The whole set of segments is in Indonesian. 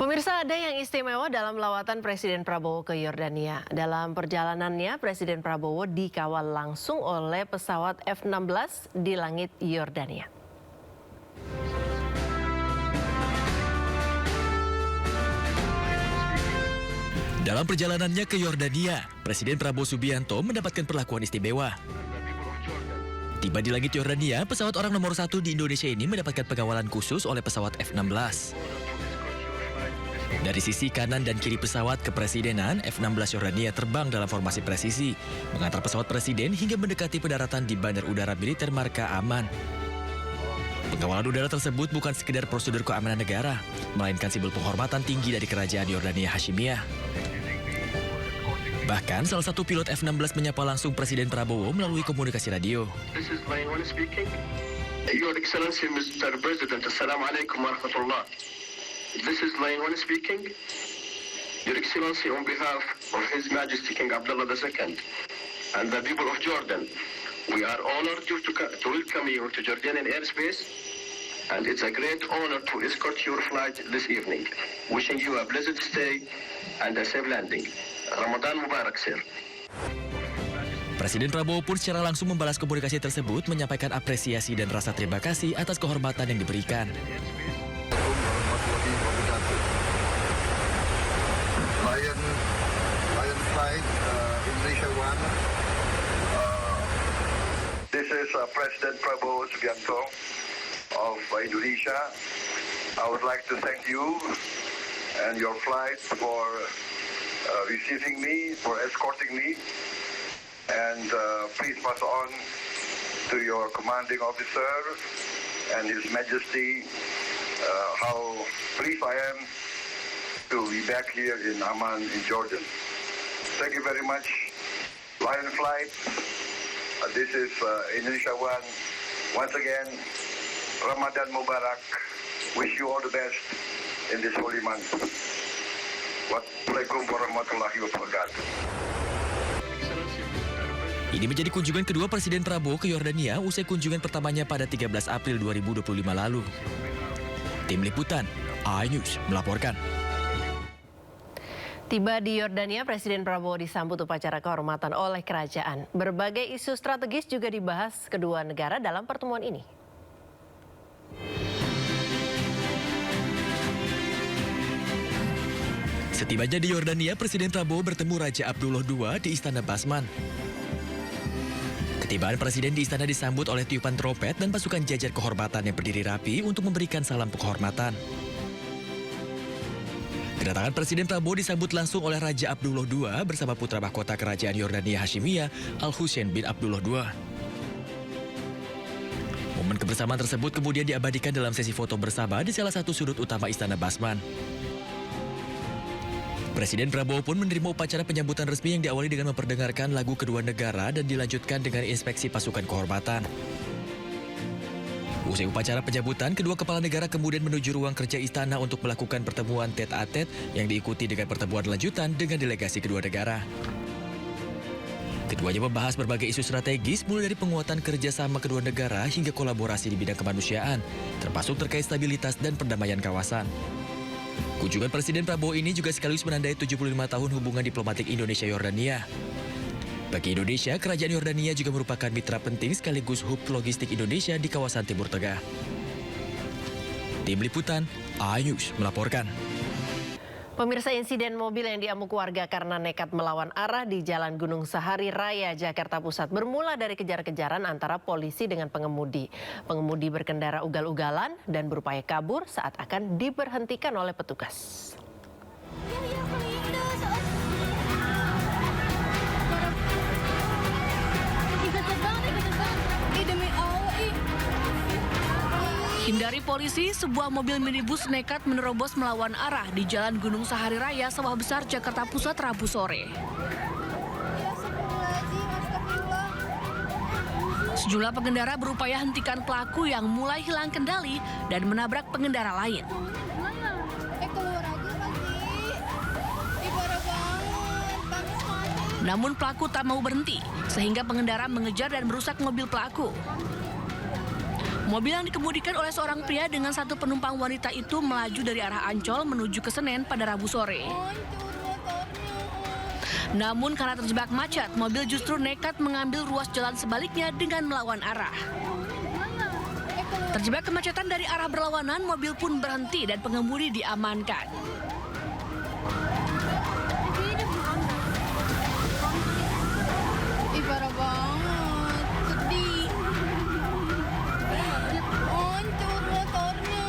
Pemirsa, ada yang istimewa dalam lawatan Presiden Prabowo ke Yordania. Dalam perjalanannya, Presiden Prabowo dikawal langsung oleh pesawat F-16 di langit Yordania. Dalam perjalanannya ke Yordania, Presiden Prabowo Subianto mendapatkan perlakuan istimewa. Tiba di langit Yordania, pesawat orang nomor 1 di Indonesia ini mendapatkan pengawalan khusus oleh pesawat F-16. Dari sisi kanan dan kiri pesawat kepresidenan, F-16 Yordania terbang dalam formasi presisi, mengantar pesawat presiden hingga mendekati pendaratan di Bandar Udara Militer Marka Aman. Pengawalan udara tersebut bukan sekedar prosedur keamanan negara, melainkan simbol penghormatan tinggi dari kerajaan Yordania Hashimiyah. Bahkan salah satu pilot F-16 menyapa langsung Presiden Prabowo melalui komunikasi radio. This is Line 1 speaking. Your Excellency Mr. President, Assalamualaikum warahmatullah. This is Line 1 speaking. Your Excellency, on behalf of His Majesty King Abdullah II and the people of Jordan, we are honored to welcome you to Jordanian airspace, and it's a great honor to escort your flight this evening. Wishing you a pleasant stay and a safe landing. Ramadan Mubarak, sir. Presiden Prabowo pun secara langsung membalas komunikasi tersebut, menyampaikan apresiasi dan rasa terima kasih atas kehormatan yang diberikan. Lion Flight, Indonesia One. This is President Prabowo Subianto of Indonesia. I would like to thank you and your flight for receiving me, for escorting me, and please pass on to your commanding officer and His Majesty how pleased I am to be back here in Amman in Jordan. Thank you very much. Lion Flight, this is Indonesia One. Once again, Ramadan Mubarak. Wish you all the best in this holy month. Wassalamualaikum warahmatullahi wabarakatuh. Ini menjadi kunjungan kedua Presiden Prabowo ke Yordania usai kunjungan pertamanya pada 13 April 2025 lalu. Tim Liputan, iNews melaporkan. Tiba di Yordania, Presiden Prabowo disambut upacara kehormatan oleh kerajaan. Berbagai isu strategis juga dibahas kedua negara dalam pertemuan ini. Setibanya di Yordania, Presiden Prabowo bertemu Raja Abdullah II di Istana Basman. Ketibaan Presiden di istana disambut oleh tiupan trompet dan pasukan jajar kehormatan yang berdiri rapi untuk memberikan salam penghormatan. Kedatangan Presiden Prabowo disambut langsung oleh Raja Abdullah II bersama putra mahkota kerajaan Yordania Hashimiyah, Al-Husain bin Abdullah II. Momen kebersamaan tersebut kemudian diabadikan dalam sesi foto bersama di salah satu sudut utama Istana Basman. Presiden Prabowo pun menerima upacara penyambutan resmi yang diawali dengan memperdengarkan lagu kedua negara dan dilanjutkan dengan inspeksi pasukan kehormatan. Usai upacara penyambutan, kedua kepala negara kemudian menuju ruang kerja istana untuk melakukan pertemuan tete-a-tete yang diikuti dengan pertemuan lanjutan dengan delegasi kedua negara. Keduanya membahas berbagai isu strategis mulai dari penguatan kerjasama kedua negara hingga kolaborasi di bidang kemanusiaan, termasuk terkait stabilitas dan perdamaian kawasan. Kunjungan Presiden Prabowo ini juga sekaligus menandai 75 tahun hubungan diplomatik Indonesia-Yordania. Bagi Indonesia, kerajaan Yordania juga merupakan mitra penting sekaligus hub logistik Indonesia di kawasan Timur Tengah. Tim Liputan, iNews melaporkan. Pemirsa, insiden mobil yang diamuk warga karena nekat melawan arah di Jalan Gunung Sahari Raya, Jakarta Pusat bermula dari kejar-kejaran antara polisi dengan pengemudi. Pengemudi berkendara ugal-ugalan dan berupaya kabur saat akan diberhentikan oleh petugas. Hindari polisi, sebuah mobil minibus nekat menerobos melawan arah di Jalan Gunung Sahari Raya, Sawah Besar, Jakarta Pusat, Rabu sore. Sejumlah pengendara berupaya hentikan pelaku yang mulai hilang kendali dan menabrak pengendara lain. Namun pelaku tak mau berhenti, sehingga pengendara mengejar dan merusak mobil pelaku. Mobil yang dikemudikan oleh seorang pria dengan satu penumpang wanita itu melaju dari arah Ancol menuju ke Senen pada Rabu sore. Namun karena terjebak macet, mobil justru nekat mengambil ruas jalan sebaliknya dengan melawan arah. Terjebak kemacetan dari arah berlawanan, mobil pun berhenti dan pengemudi diamankan. Ih, parah banget. Sedih. Hancur motornya.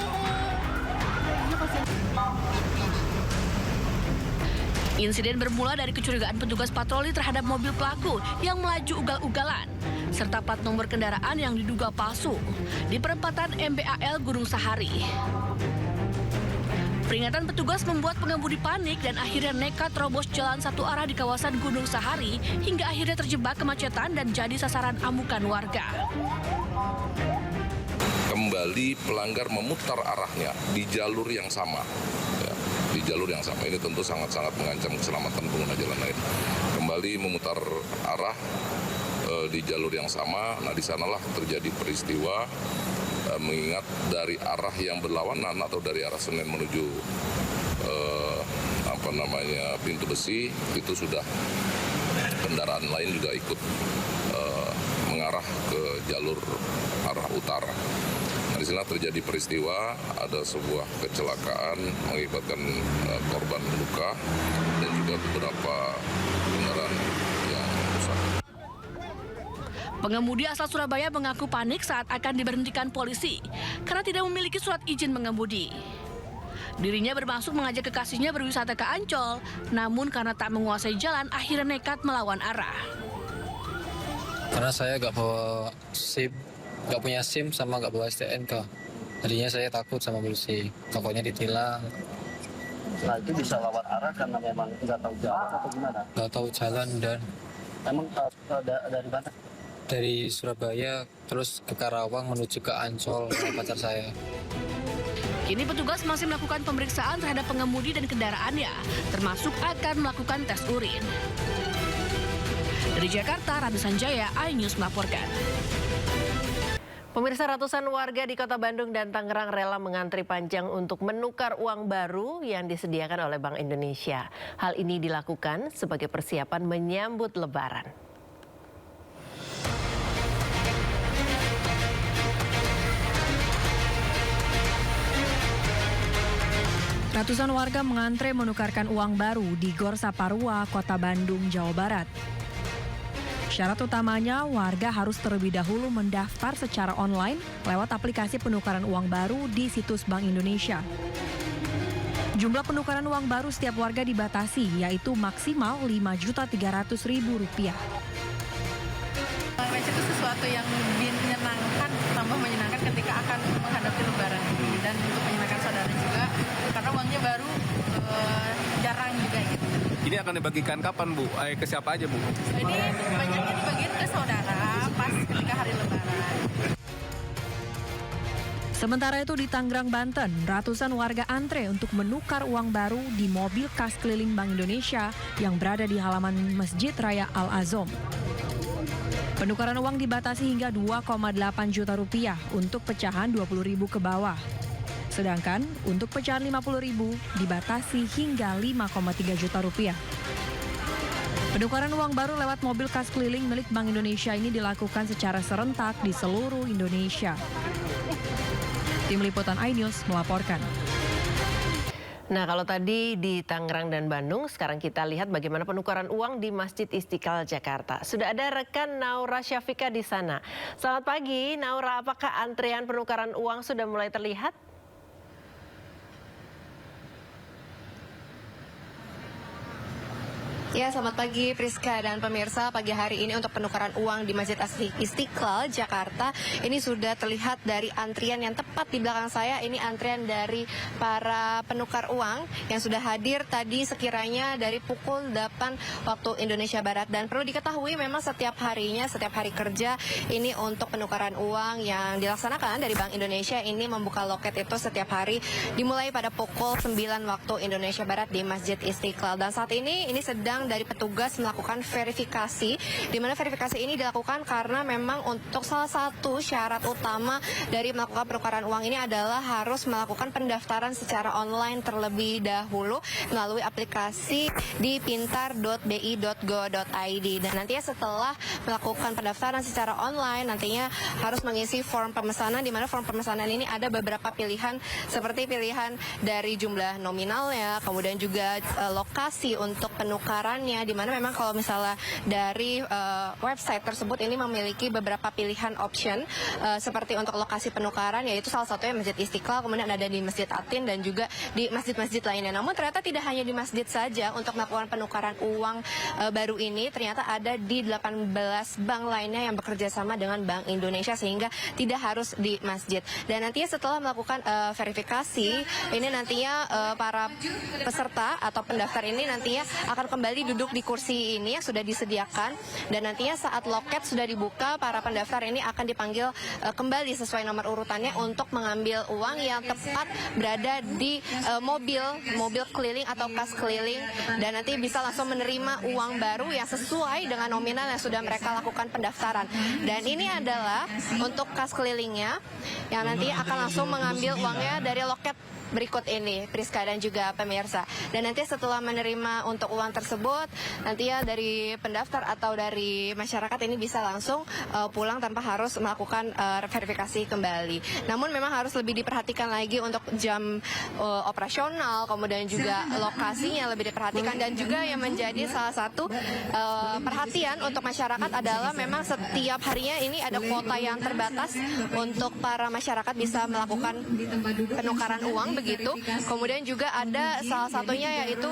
Insiden bermula dari kecurigaan petugas patroli terhadap mobil pelaku yang melaju ugal-ugalan, serta plat nomor kendaraan yang diduga palsu di perempatan MBAL Gunung Sahari. Peringatan petugas membuat pengemudi panik dan akhirnya nekat terobos jalan satu arah di kawasan Gunung Sahari hingga akhirnya terjebak kemacetan dan jadi sasaran amukan warga. Kembali pelanggar memutar arahnya di jalur yang sama. Ya, di jalur yang sama. Ini tentu sangat-sangat mengancam keselamatan pengguna jalan lain. Kembali memutar arah di jalur yang sama. Nah, di sanalah terjadi peristiwa mengingat dari arah yang berlawanan atau dari arah Senen menuju Pintu Besi itu sudah kendaraan lain juga ikut mengarah ke jalur arah utara. Nah, di sana terjadi peristiwa, ada sebuah kecelakaan mengakibatkan korban luka dan juga beberapa kendaraan yang rusak. Pengemudi asal Surabaya mengaku panik saat akan diberhentikan polisi karena tidak memiliki surat izin mengemudi. Dirinya bermaksud mengajak kekasihnya berwisata ke Ancol, namun karena tak menguasai jalan, akhirnya nekat melawan arah. Karena saya nggak bawa SIM, nggak punya SIM sama nggak bawa STNK. Tadinya saya takut sama polisi, takutnya ditilang. Nah, itu bisa lawan arah karena memang nggak tahu jalan atau gimana? Nggak tahu jalan dan Emang dari mana? dari Surabaya terus ke Karawang menuju ke Ancol sama pacar saya. Kini petugas masih melakukan pemeriksaan terhadap pengemudi dan kendaraannya, termasuk akan melakukan tes urin. Dari Jakarta, Ratu Sanjaya, iNews melaporkan. Pemirsa, ratusan warga di Kota Bandung dan Tangerang rela mengantri panjang untuk menukar uang baru yang disediakan oleh Bank Indonesia. Hal ini dilakukan sebagai persiapan menyambut Lebaran. Ratusan warga mengantre menukarkan uang baru di Gor Saparua, Kota Bandung, Jawa Barat. Syarat utamanya, warga harus terlebih dahulu mendaftar secara online lewat aplikasi penukaran uang baru di situs Bank Indonesia. Jumlah penukaran uang baru setiap warga dibatasi, yaitu maksimal Rp5.300.000. Itu sesuatu yang menyenangkan, tambah menyenangkan ketika akan menghadapi Lebaran ini. Dan untuk menyenangkan saudara juga, karena uangnya baru jarang juga gitu. Ini akan dibagikan kapan, Bu? Ke siapa aja, Bu? Ini banyaknya dibagiin ke saudara pas ketika hari Lebaran. Sementara itu di Tangerang, Banten, ratusan warga antre untuk menukar uang baru di mobil kas keliling Bank Indonesia yang berada di halaman Masjid Raya Al-Azom. Penukaran uang dibatasi hingga Rp2,8 juta untuk pecahan Rp20.000 ke bawah. Sedangkan untuk pecahan Rp50.000 dibatasi hingga Rp5,3 juta. Penukaran uang baru lewat mobil kas keliling milik Bank Indonesia ini dilakukan secara serentak di seluruh Indonesia. Tim Liputan iNews melaporkan. Nah, kalau tadi di Tangerang dan Bandung, sekarang kita lihat bagaimana penukaran uang di Masjid Istiqlal Jakarta. Sudah ada rekan Naura Syafika di sana. Selamat pagi, Naura. Apakah antrean penukaran uang sudah mulai terlihat? Ya, selamat pagi Priska dan pemirsa. Pagi hari ini untuk penukaran uang di Masjid Istiqlal Jakarta ini sudah terlihat dari antrian yang tepat di belakang saya. Ini antrian dari para penukar uang yang sudah hadir tadi sekiranya dari pukul 8 waktu Indonesia Barat. Dan perlu diketahui memang setiap harinya, setiap hari kerja ini untuk penukaran uang yang dilaksanakan dari Bank Indonesia ini membuka loket itu setiap hari dimulai pada pukul 9 waktu Indonesia Barat di Masjid Istiqlal. Dan saat ini sedang memang dari petugas melakukan verifikasi, di mana verifikasi ini dilakukan karena memang untuk salah satu syarat utama dari melakukan penukaran uang ini adalah harus melakukan pendaftaran secara online terlebih dahulu melalui aplikasi di pintar.bi.go.id. Dan nantinya setelah melakukan pendaftaran secara online, nantinya harus mengisi form pemesanan, di mana form pemesanan ini ada beberapa pilihan seperti pilihan dari jumlah nominalnya, kemudian juga lokasi untuk penukarannya, di mana memang kalau misalnya dari website tersebut ini memiliki beberapa pilihan option seperti untuk lokasi penukaran, yaitu salah satunya Masjid Istiqlal, kemudian ada di Masjid Atin dan juga di masjid-masjid lainnya. Namun ternyata tidak hanya di masjid saja untuk melakukan penukaran uang baru ini, ternyata ada di 18 bank lainnya yang bekerja sama dengan Bank Indonesia, sehingga tidak harus di masjid. Dan nantinya setelah melakukan verifikasi ini, nantinya para peserta atau pendaftar ini nantinya akan kembali duduk di kursi ini yang sudah disediakan, dan nantinya saat loket sudah dibuka, para pendaftar ini akan dipanggil kembali sesuai nomor urutannya untuk mengambil uang yang tepat berada di mobil keliling atau kas keliling, dan nanti bisa langsung menerima uang baru yang sesuai dengan nominal yang sudah mereka lakukan pendaftaran. Dan ini adalah untuk kas kelilingnya yang nanti akan langsung mengambil uangnya dari loket berikut ini, Priska dan juga pemirsa. Dan nanti setelah menerima untuk uang tersebut, nanti ya dari pendaftar atau dari masyarakat ini bisa langsung pulang tanpa harus melakukan verifikasi kembali. Namun memang harus lebih diperhatikan lagi untuk jam operasional, kemudian juga lokasinya lebih diperhatikan, dan juga yang menjadi salah satu perhatian untuk masyarakat adalah memang setiap harinya ini ada kuota yang terbatas untuk para masyarakat bisa melakukan penukaran uang begitu. Kemudian juga ada salah satunya yaitu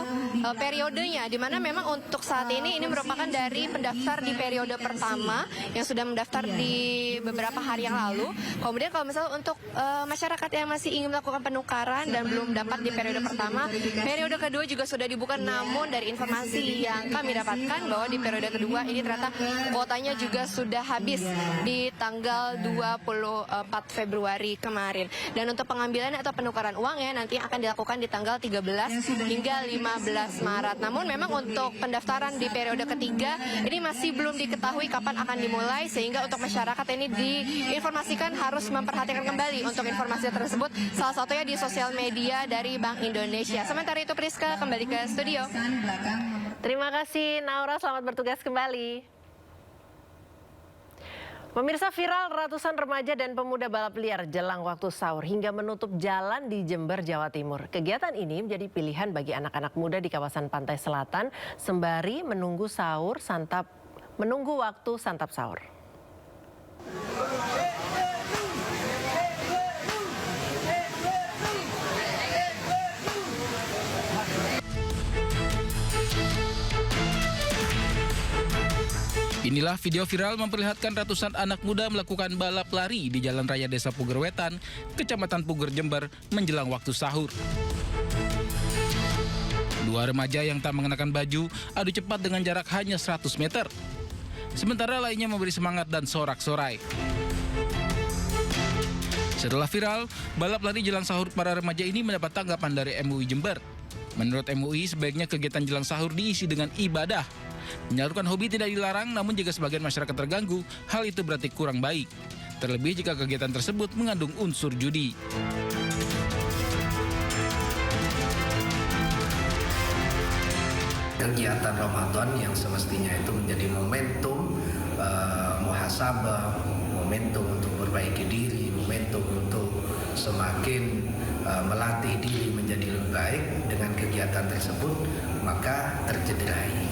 periodenya, di mana memang untuk saat ini merupakan dari pendaftar di periode pertama yang sudah mendaftar di beberapa hari yang lalu. Kemudian kalau misalnya untuk masyarakat yang masih ingin melakukan penukaran dan belum dapat di periode pertama, periode kedua juga sudah dibuka. Namun dari informasi yang kami dapatkan bahwa di periode kedua ini ternyata kuotanya juga sudah habis di tanggal 24 Februari kemarin. Dan untuk pengambilan atau penukaran uangnya nanti akan dilakukan di tanggal 13 hingga 15 Maret. Namun memang untuk pendaftaran di periode ketiga ini masih belum diketahui kapan akan dimulai, sehingga untuk masyarakat ini diinformasikan harus memperhatikan kembali untuk informasi tersebut, salah satunya di sosial media dari Bank Indonesia. Sementara itu Priska, kembali ke studio. Terima kasih Naura, selamat bertugas kembali. Pemirsa, viral ratusan remaja dan pemuda balap liar jelang waktu sahur hingga menutup jalan di Jember, Jawa Timur. Kegiatan ini menjadi pilihan bagi anak-anak muda di kawasan pantai selatan sembari menunggu waktu santap sahur. Inilah video viral memperlihatkan ratusan anak muda melakukan balap lari di Jalan Raya Desa Puger Wetan, Kecamatan Puger, Jember, menjelang waktu sahur. Dua remaja yang tak mengenakan baju adu cepat dengan jarak hanya 100 meter. Sementara lainnya memberi semangat dan sorak-sorai. Setelah viral, balap lari jelang sahur para remaja ini mendapat tanggapan dari MUI Jember. Menurut MUI, sebaiknya kegiatan jelang sahur diisi dengan ibadah. Menyalurkan hobi tidak dilarang, namun jika sebagian masyarakat terganggu, hal itu berarti kurang baik. Terlebih jika kegiatan tersebut mengandung unsur judi. Kegiatan Ramadan yang semestinya itu menjadi momentum muhasabah, momentum untuk memperbaiki diri, momentum untuk semakin melatih diri menjadi lebih baik, dengan kegiatan tersebut maka tercederai.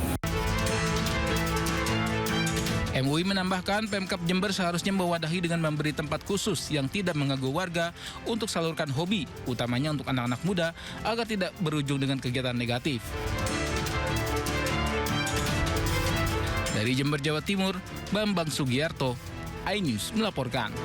MUI menambahkan Pemkab Jember seharusnya mewadahi dengan memberi tempat khusus yang tidak mengganggu warga untuk salurkan hobi, utamanya untuk anak-anak muda, agar tidak berujung dengan kegiatan negatif. Dari Jember, Jawa Timur, Bambang Sugiarto, iNews melaporkan.